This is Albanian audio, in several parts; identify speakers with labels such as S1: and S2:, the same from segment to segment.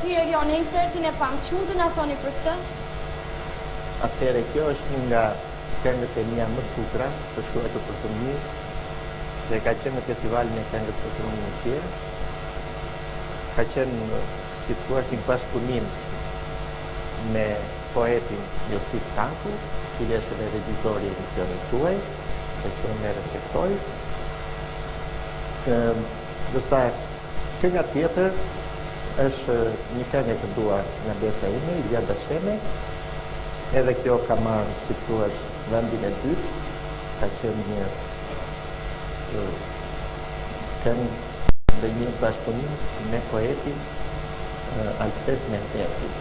S1: Zoti Erion, e insertin e pam, që mund të na thoni për këtë?
S2: Atëherë, kjo është një nga këngët e mia më të bukura, të shkruar për fëmijë, dhe ka qenë në festivalin e këngës të Trunit në Fier. Ka qenë, si thua, një bashkëpunim me poetin Josip Tanku, cili është edhe regjizori i emisionit tuaj, dhe që me respektoj. Dërsa kënga tjetër është një këngë e kënduar nga Besa ime, Ilja Dasheme, edhe kjo ka marrë, si thua, vendin e dytë, ka qenë një këngë dhe një bashkëpunim me poetin Alfred Mehmeti.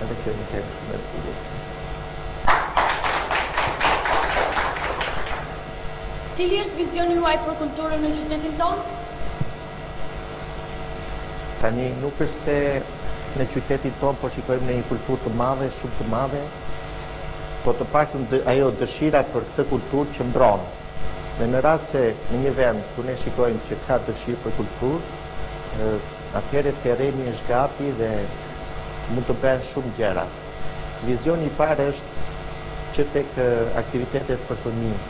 S2: Edhe kjo një këngë shumë e bukur.
S1: Cili është vizioni juaj për kulturën në qytetin tonë?
S2: Tani nuk është se në qytetin tonë po shikojmë në një kulturë të madhe, shumë të madhe, po të paktën ajo dëshira për këtë kulturë që mbron. Dhe në rast se në një vend ku ne shikojmë që ka dëshirë për kulturë, atëherë terreni është gati dhe mund të bëhen shumë gjëra. Vizioni i parë është që tek aktivitetet për fëmijë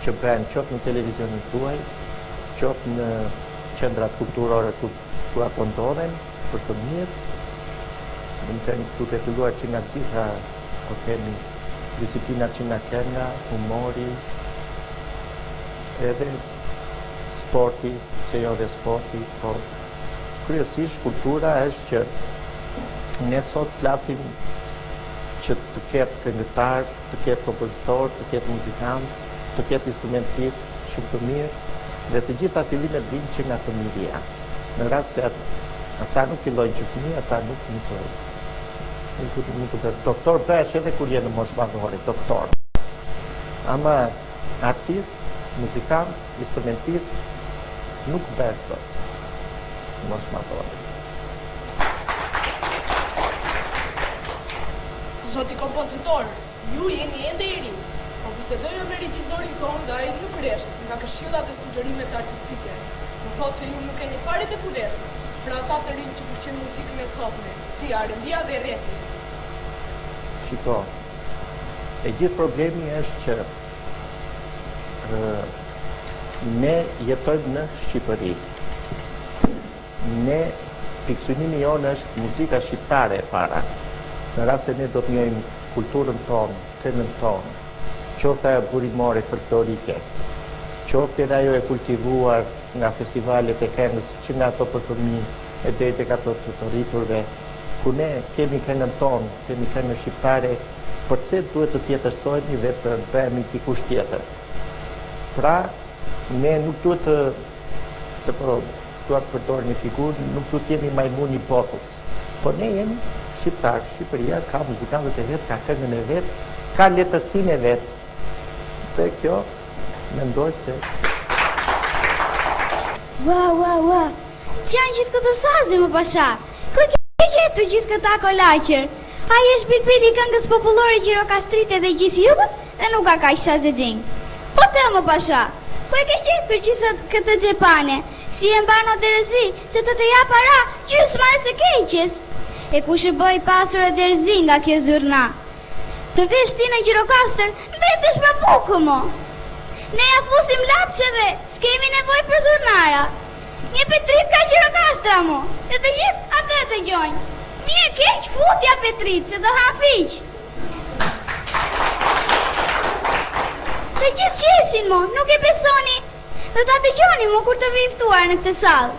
S2: që bëhen qoftë në televizionin tuaj, qoftë në qendrat kulturore ku ato ndodhen për fëmijët, do të thënë duke filluar që nga gjitha po kemi disiplinat që nga kënga, humori, edhe sporti, se jo dhe sporti, por kryesisht kultura është që ne sot flasim që të ketë këngëtar, të ketë kompozitor, të ketë muzikant, të ketë instrumentist shumë të mirë, dhe të gjitha fillimet vinë që nga familja. Në rast se ata nuk fillojnë që fëmijë, ata nuk mund të bërë. Doktor bëhesh edhe kur je në moshë madhore, doktor. Ama artist, muzikant, instrumentist, nuk bëhesh dot në moshë madhore.
S3: Zoti kompozitor, ju jeni ende i ri. Po bisedojmë me regjizorin tonë nga ai nuk resht, nga këshillat dhe sugjerimet artistike. Më thotë se ju nuk keni fare të kulesë për ata të rinj që pëlqejnë muzikën e sotme, si R&B-a dhe rap-i.
S2: Shiko, e gjithë problemi është që ne jetojmë në Shqipëri. Ne, fiksimi jonë është muzika shqiptare e para. Në rast se ne do të njohim kulturën tonë, këngën tonë, qoftë ajo burimore folklorike, qoftë edhe ajo e kultivuar nga festivalet e këngës, që nga ato për fëmijë e deri tek ato të rriturve, ku ne kemi këngën tonë, kemi këngën shqiptare, përse duhet të tjetërsohemi dhe të bëhemi dikush tjetër. Pra, ne nuk duhet të, se po duhet të përdor një figurë, nuk duhet të jemi majmuni i botës, po ne jemi shqiptar. Shqipëria ka muzikantët e vet, ka këngën e vet, ka letërsinë e vet. Dhe kjo mendoj se
S4: Ua, që janë gjithë këto sazi më pasha? Ku ke gjetur gjithë këta kolaqër? Ai është bilbili i këngës popullore Gjirokastrite dhe gjithë jugut dhe nuk ka kaq sazexhin. Po të më pasha, ku e ke gjetur gjithë këtë xhepane? Si e mban o Derzi, se të jap para gjysma e së keqes. E kush e bëj pasur e Derzi nga kjo zyrna? Të vesh ti në Gjirokastër, vetesh pa bukë mo. Ne ja fusim lapçe dhe s'kemi nevojë për zurnara. Një Petrit ka Gjirokastra mo, e të gjithë atë të gjojnë. Mirë keq futja Petrit, se do ha fiq. Të gjithë qesin mo, nuk e besoni. Do ta dëgjoni mo kur të vi i ftuar në këtë sallë.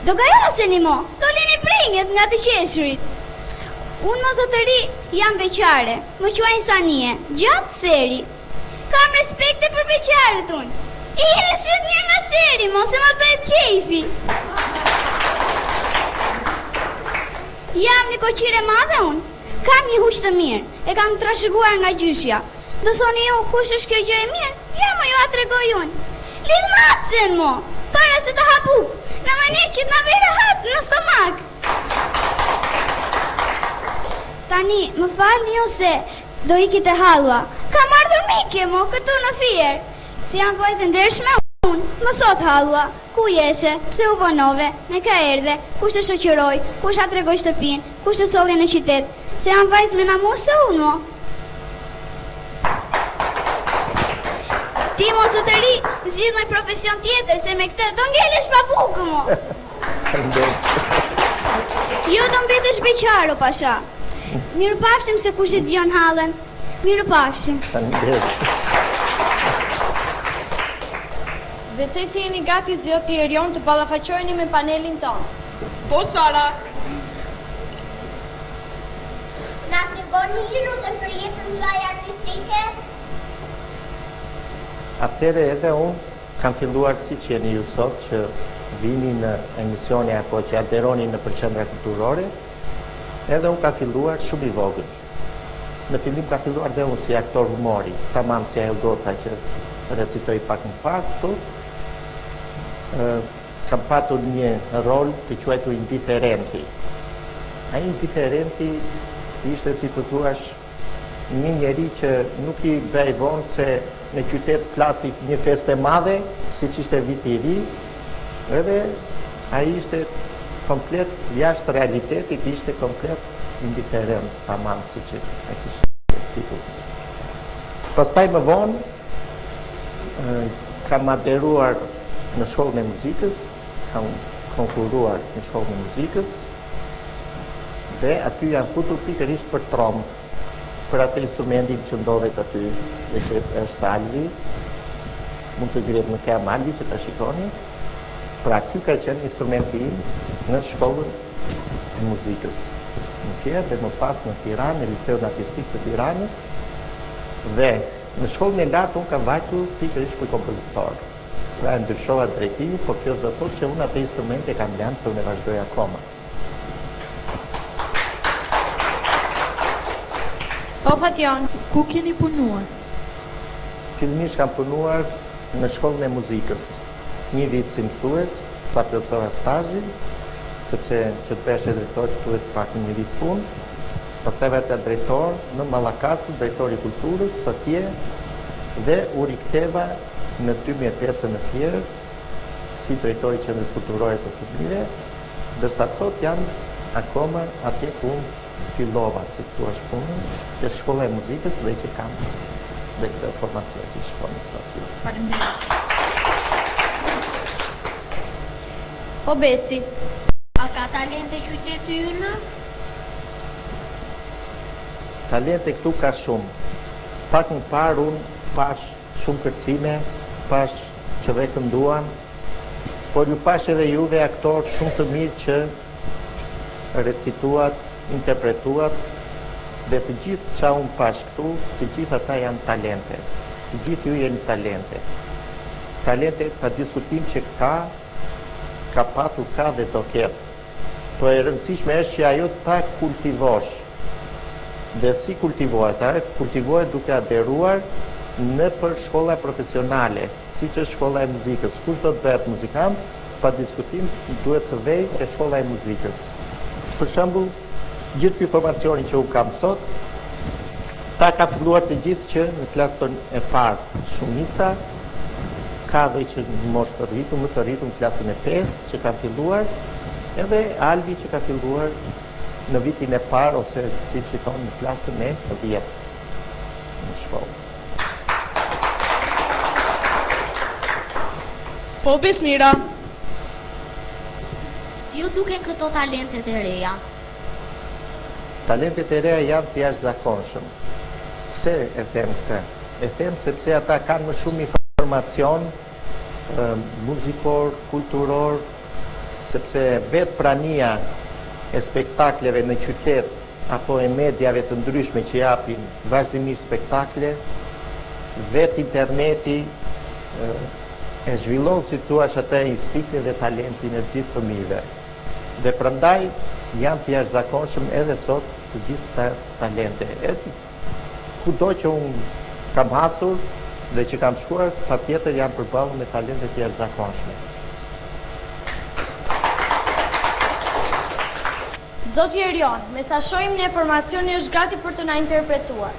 S4: Do gajoseni mo, dolini pringet nga të qeshurit. Unë më zotëri jam beqare, më quajnë Sanie, gjatë seri. Kam respekte për beqarët unë. I nësit një nga seri, mo se më bëhet qefi. Jam një koqire madhe unë, kam një huq të mirë, e kam trashëguar nga gjyshja. Do thoni ju, kush është kjo gjë e mirë? Ja më ju a tregoj unë. Lidh macen mo, para se të hapuk, në mënyrë që të na vere hat në stomak. Tani, më falni ju se do ikit e halua. Kam ardhur mike mo këtu në Fier. Si janë vajzë ndershme, unë, më sot hallua, ku jeshe, pse u vonove, me ka erdhe, kush të shoqëroj, kush ta tregoj shtëpinë, kush të solli në qytet, se jam vajzë me namur se unë mo. Ti mos u të ri, zgjidh një profesion tjetër, se me këtë do ngelesh pa bukë mo. Jo do mbetesh beqar o pasha. Mirë pafshim se kush e dëgjon hallën. Mirë pafshim.
S1: Besoj se jeni gati zoti Erion të ballafaqoheni me panelin tonë.
S3: Po, Sara.
S5: Na tregoni një rrugën për jetën tuaj artistike?
S2: Atëre edhe unë kam filluar si që jeni ju sot që vini në emisione apo që aderoni në përqendra kulturore, edhe unë ka filluar shumë i vogël. Në fillim ka filluar dhe unë si aktor humori, tamam si ajo goca që recitoj pak në pak këtu. Kam patur një rol të quajtur indiferenti. Ai indiferenti ishte si të thuash një njeri që nuk i bëj vonë se në qytet klasik një feste madhe, siç ishte viti i ri, edhe ai ishte komplet jashtë realitetit, ishte komplet indiferent, tamam siç e kishte titull. Pastaj më vonë kam aderuar në shkollën e muzikës, kam konkuruar në shkollën e muzikës dhe aty jam futur pikërisht për trombë, për atë instrumentin që ndodhet aty dhe që është alvi, mund të gret në kam alvi që ta shikoni. Pra ky ka qenë instrumenti im në shkollën e muzikës në Fier dhe më pas në Tiranë, në Liceun Artistik të Tiranës, dhe në shkollën e lartë unë kam vajtur pikërisht për kompozitor. Pra ndryshova drejtimi, por kjo do të thotë që unë atë instrumente kam lënë se unë e vazhdoj akoma.
S1: Po Fation,
S6: ku keni punuar?
S2: Fillimisht kam punuar në shkollën e muzikës. Një vit si mësues, sa plotësova stazhin, sepse që të bëhesh drejtor duhet pak një vit punë. Pastaj vete drejtor në Mallakasë, drejtori i kulturës, së atje, dhe u riktheva në 2005 në Fier, si drejtori i qendrës kulturore të fëmijëve, ndërsa sot jam akoma atje ku fillova, si thua punën, që shkolla e muzikës dhe që kam dhe këtë formacion që shkoni sot.
S6: Faleminderit.
S1: po Besi.
S5: A ka talente qyteti ynë?
S2: Talente këtu ka shumë. Pak më parë unë pash shumë kërcime, pash që dhe kënduan, por ju pash edhe juve aktor shumë të mirë që recituat, interpretuat, dhe të gjithë që unë pash këtu, të gjithë ata janë talente. Të gjithë ju jeni talente. Talente pa diskutim që ka patur, ka dhe do ketë. Po e rëndësishme është që ajo ta kultivosh. Dhe si kultivohet? Kultivohet duke aderuar në për shkolla profesionale, si që shkolla e muzikës. Kush do të bëhet muzikant, pa diskutim duhet të vej e shkolla e muzikës. Për shembull, gjithë informacionin që u kam sot, ta ka filluar të gjithë që në klasën e parë shumica, ka dhe që në moshë të rritur, më të rritur në klasën e 5 që ka filluar, edhe Alvi që ka filluar në vitin e parë, ose si që tonë në klasën e 10 në shkollë.
S3: Po Besmira.
S5: Si ju duken këto talentet e reja?
S2: Talentet e reja janë të jashtëzakonshëm. Pse e them këtë? E them sepse ata kanë më shumë informacion muzikor, kulturor, sepse vetë prania e spektakleve në qytet apo e mediave të ndryshme që japin vazhdimisht spektakle, vetë interneti e zhvillon si thuash atë instiktin dhe talentin e gjithë fëmijëve. Dhe prandaj janë të jashtëzakonshëm edhe sot të gjithë të talente. Kudo që unë kam hasur dhe që kam shkuar, patjetër janë përballur me talente të jashtëzakonshme.
S1: Zoti Erion, me sa shohim në formacioni është gati për të na interpretuar.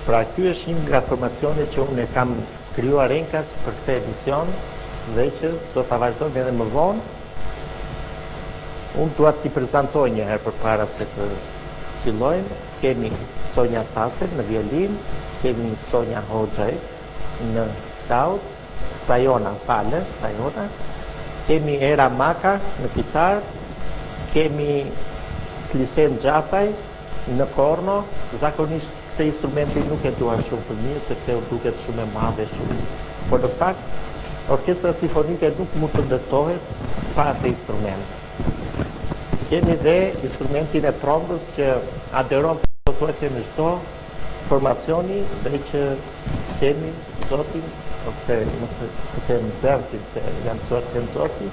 S2: Pra ky është një nga formacionet që unë e kam krijuar enkas për këtë emision, dhe që do ta vazhdojmë edhe më vonë. Unë dua t'i prezantoj një herë përpara se të fillojmë. Kemi Sonja Tasel në violin, kemi Sonja Hoxhaj në flaut, Sajona, kemi Era Maka në kitar, kemi Klisen Gjafaj në korno. Zakonisht këtë instrumenti nuk e dua shumë për mirë, sepse u duket shumë e madhe shumë. Por në fakt, orkestra simfonike nuk mund të ndërtohet pa atë instrument. Kemi dhe instrumentin e trombës që aderon pothuajse në çdo formacioni dhe që kemi zotin, ose më të them nxënësin, se jam të nxoti,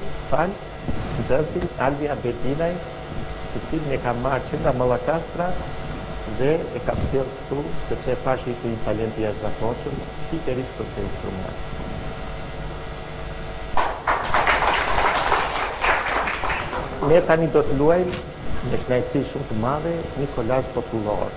S2: nxënësin Albia Bedinaj, të cilin e kam marrë që nga Mallakastra dhe e kam sjellë këtu sepse pashi të një talent i jashtëzakonshëm pikërisht për këtë instrument. Ne tani do të luajmë me kënaqësi shumë të madhe Nikolas Popullor.